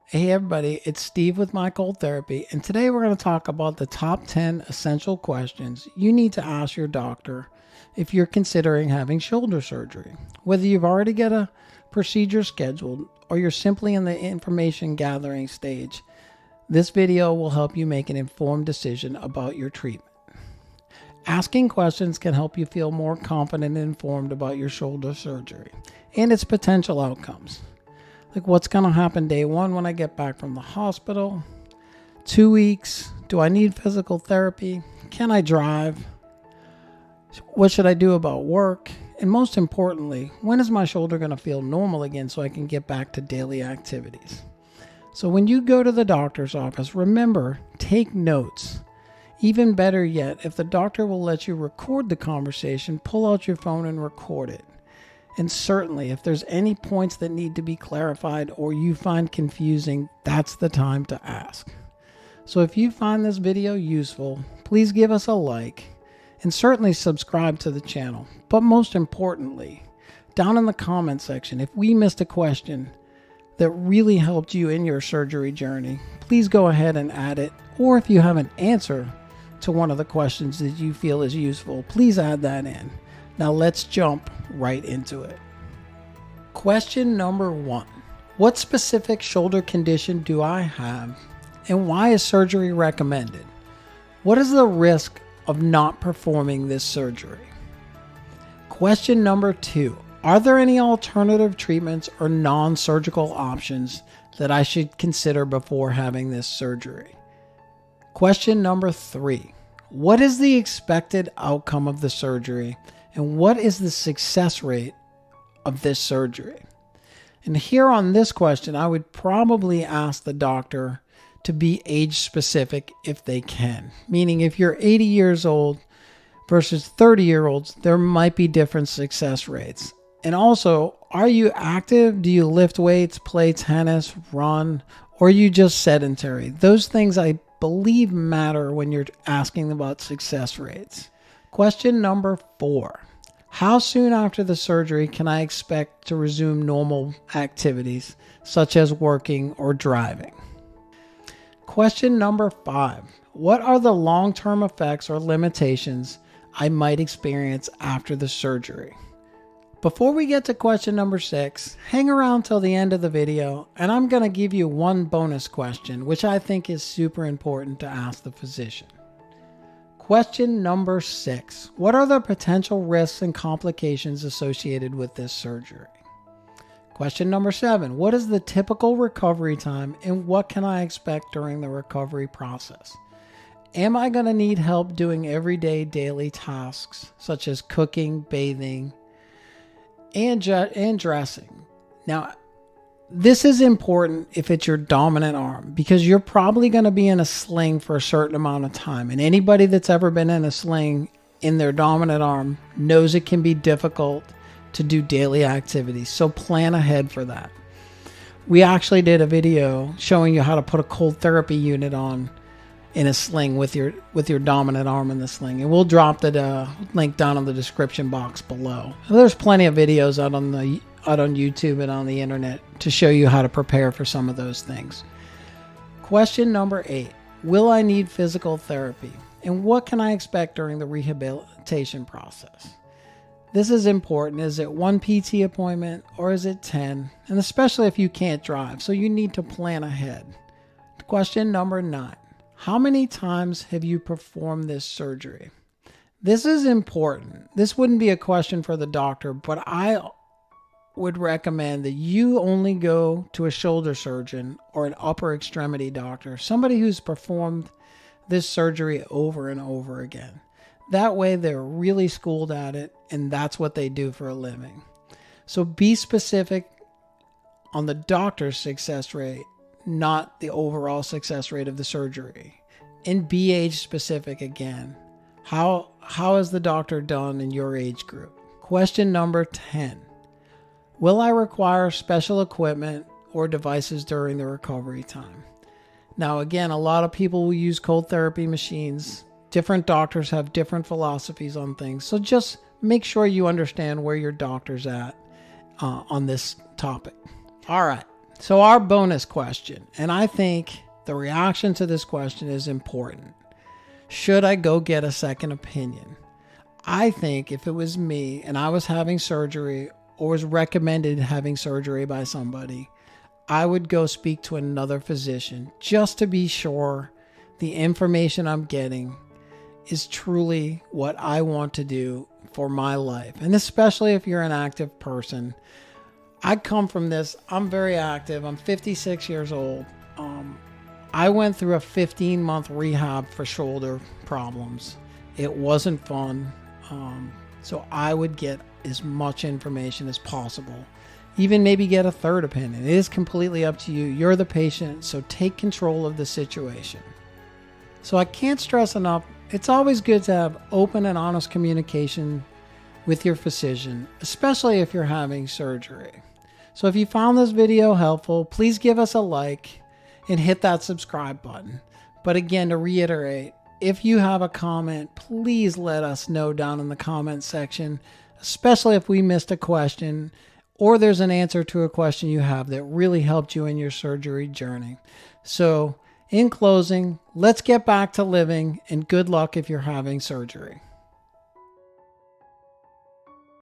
Hey everybody, it's Steve with My Cold Therapy, and today we're going to talk about the top 10 essential questions you need to ask your doctor if you're considering having shoulder surgery. Whether you've already got a procedure scheduled or you're simply in the information gathering stage, this video will help you make an informed decision about your treatment. Asking questions can help you feel more confident and informed about your shoulder surgery and its potential outcomes. Like, what's going to happen day one when I get back from the hospital? 2 weeks? Do I need physical therapy? Can I drive? What should I do about work? And most importantly, when is my shoulder going to feel normal again so I can get back to daily activities? So when you go to the doctor's office, remember, take notes. Even better yet, if the doctor will let you record the conversation, pull out your phone and record it. And certainly, if there's any points that need to be clarified or you find confusing, that's the time to ask. So if you find this video useful, please give us a like and certainly subscribe to the channel. But most importantly, down in the comment section, if we missed a question that really helped you in your surgery journey, please go ahead and add it. Or if you have an answer to one of the questions that you feel is useful, please add that in. Now let's jump right into it. Question number 1. What specific shoulder condition do I have and why is surgery recommended? What is the risk of not performing this surgery? Question number 2. Are there any alternative treatments or non-surgical options that I should consider before having this surgery? Question number 3. What is the expected outcome of the surgery? And what is the success rate of this surgery? And here on this question, I would probably ask the doctor to be age specific if they can. Meaning if you're 80 years old versus 30-year-olds, there might be different success rates. And also, are you active? Do you lift weights, play tennis, run, or are you just sedentary? Those things I believe matter when you're asking about success rates. Question number 4. How soon after the surgery can I expect to resume normal activities, such as working or driving? Question number 5. What are the long-term effects or limitations I might experience after the surgery? Before we get to question number 6, hang around till the end of the video, and I'm going to give you one bonus question, which I think is super important to ask the physician. Question number 6. What are the potential risks and complications associated with this surgery? Question number 7. What is the typical recovery time and what can I expect during the recovery process? Am I going to need help doing everyday daily tasks such as cooking, bathing, and dressing? Now, this is important if it's your dominant arm because you're probably going to be in a sling for a certain amount of time. And anybody that's ever been in a sling in their dominant arm knows it can be difficult to do daily activities. So plan ahead for that. We actually did a video showing you how to put a cold therapy unit on in a sling with your dominant arm in the sling. And we'll drop the link down in the description box below. There's plenty of videos out on YouTube and on the internet to show you how to prepare for some of those things. Question number 8. Will I need physical therapy? And what can I expect during the rehabilitation process? This is important. Is it 1 PT appointment or is it 10? And especially if you can't drive, so you need to plan ahead. Question number 9. How many times have you performed this surgery? This is important. This wouldn't be a question for the doctor, but I would recommend that you only go to a shoulder surgeon or an upper extremity doctor, somebody who's performed this surgery over and over again. That way they're really schooled at it and that's what they do for a living. So be specific on the doctor's success rate, not the overall success rate of the surgery. And be age specific again. How has the doctor done in your age group? Question number 10. Will I require special equipment or devices during the recovery time? Now, again, a lot of people will use cold therapy machines. Different doctors have different philosophies on things. So just make sure you understand where your doctor's at on this topic. All right. So our bonus question, and I think the reaction to this question is important. Should I go get a second opinion? I think if it was me and I was having surgery or was recommended having surgery by somebody, I would go speak to another physician just to be sure the information I'm getting is truly what I want to do for my life. And especially if you're an active person. I come from this. I'm very active. I'm 56 years old. I went through a 15-month rehab for shoulder problems. It wasn't fun. So I would get as much information as possible. Even maybe get a third opinion. It is completely up to you. You're the patient, so take control of the situation. So I can't stress enough, it's always good to have open and honest communication with your physician, especially if you're having surgery. So if you found this video helpful, please give us a like and hit that subscribe button. But again, to reiterate, if you have a comment, please let us know down in the comment section, especially if we missed a question or there's an answer to a question you have that really helped you in your surgery journey. So in closing, let's get back to living, and good luck if you're having surgery.